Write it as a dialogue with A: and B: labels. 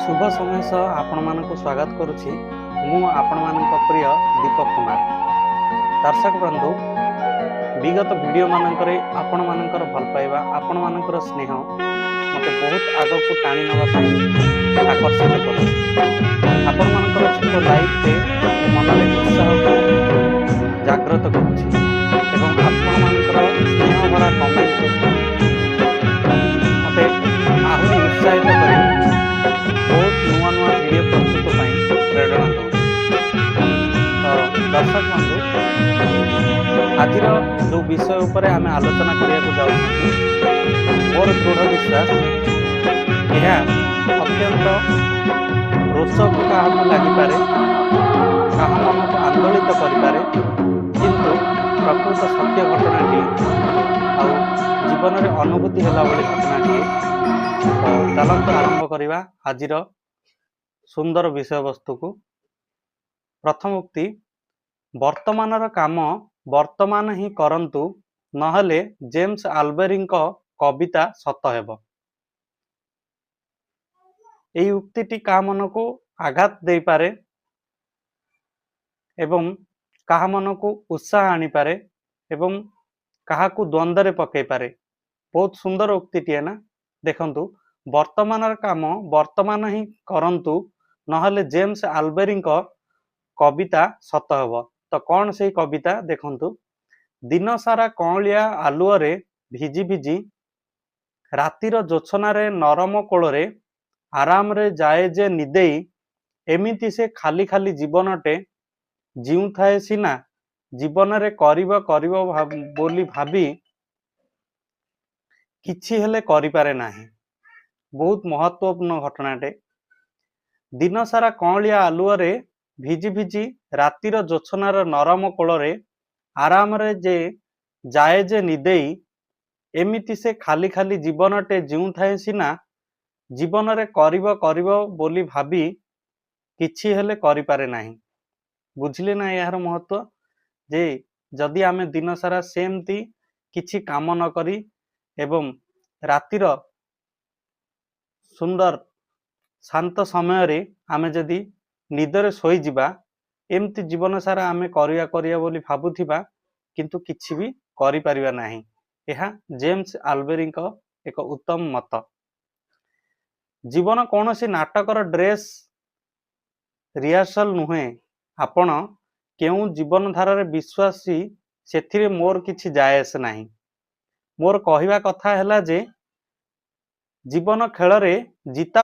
A: शुभ समय सह आपण मानक स्वागत करुछि। मु आपण मानक प्रिय दीपक कुमार। दर्शक बंधु, विगत वीडियो मानकरे आपण मानकर भल पाइबा, आपण मानकर स्नेह मते बहुत आगो को टाणी नबा पई आकर्षित करू। आपण मानकर छोट लाइक पे मनरे उत्साह को जागृत करूछि एवं आपण मानकर स्नेह भरा कमेंट मते आहुरी उत्साहित करी बहुत नुआ नुआ वीडियो प्रस्तुत प्रेरणा दूँ। तो दर्शक बंधु, आज जो विषय उपर आम आलोचना करने मोर दृढ़ विश्वास यह अत्यंत रोचक क्या लगिपे, क्या मन को आंदोलित करें, किंतु प्रकृत सत्य घटनाटी जीवन में अनुभूति है घटनाटी। तो चलते आरंभ करवा आज सुंदर विषय वस्तु को। प्रथम उक्ति, वर्तमानर काम वर्तमान ही करंतु, नहले जेम्स आल्बेरी कविता सत हेब। यही उक्तिटी का मन को आघात दे पारे एवं कहा मन को उत्साह आनी पारे एवं कहा को द्वंद्व रे पकई पारे। बहुत सुंदर उक्तिटी है ना। देखंतु, वर्तमानर काम वर्तमान ही करंतु, नहले जेम्स आल्बेरी कविता सत हेब। तो कौन से कविता देखंतु, दिन सारा कौलिया आलुअरे भिजी भिजी, रातिर जोछनारे नरम कोଳରେ आराम रे जाए जे निदेई, एमिति से खाली खाली जीवनटे जीउ थाए सिना, जीवन रे करिब करिब बोली भाबी किछि हेले करि पारे नाही। बहुत महत्वपूर्ण घटनाटे। दिन सारा कौलिया आलुअरे भिजी भिजी, रातिर जोछनार नरम कोଳରେ आराम रे जे जाए जे निदेई, एमिति से खाली खाली जीवनटे जीउ थाए सिना, जीवन रे करिब करिब बोली भाबी किछि हेले करि पारे नाही। बुझिले ना यार महत्व, जे जदि आमे दिन सारा सेमती किछि काम न करी एवं रातिर सुंदर शांत समय रे आमे जदि निदरे सोई जिबा, एमती जीवन सारा आमे करिया करिया बोली भाबुथिबा किंतु किछि भी करि परिबा नाही। यह जेम्स आल्बेरी एक उत्तम मत। जीवन कौन सी नाटकर ड्रेस रिहर्सल नुहे। आपण केउ जीवन धारा रे विश्वासी सेथिरे मोर किछि जायस नाही। मोर कहिबा कथा हैला जे जीवन खेल रे जीता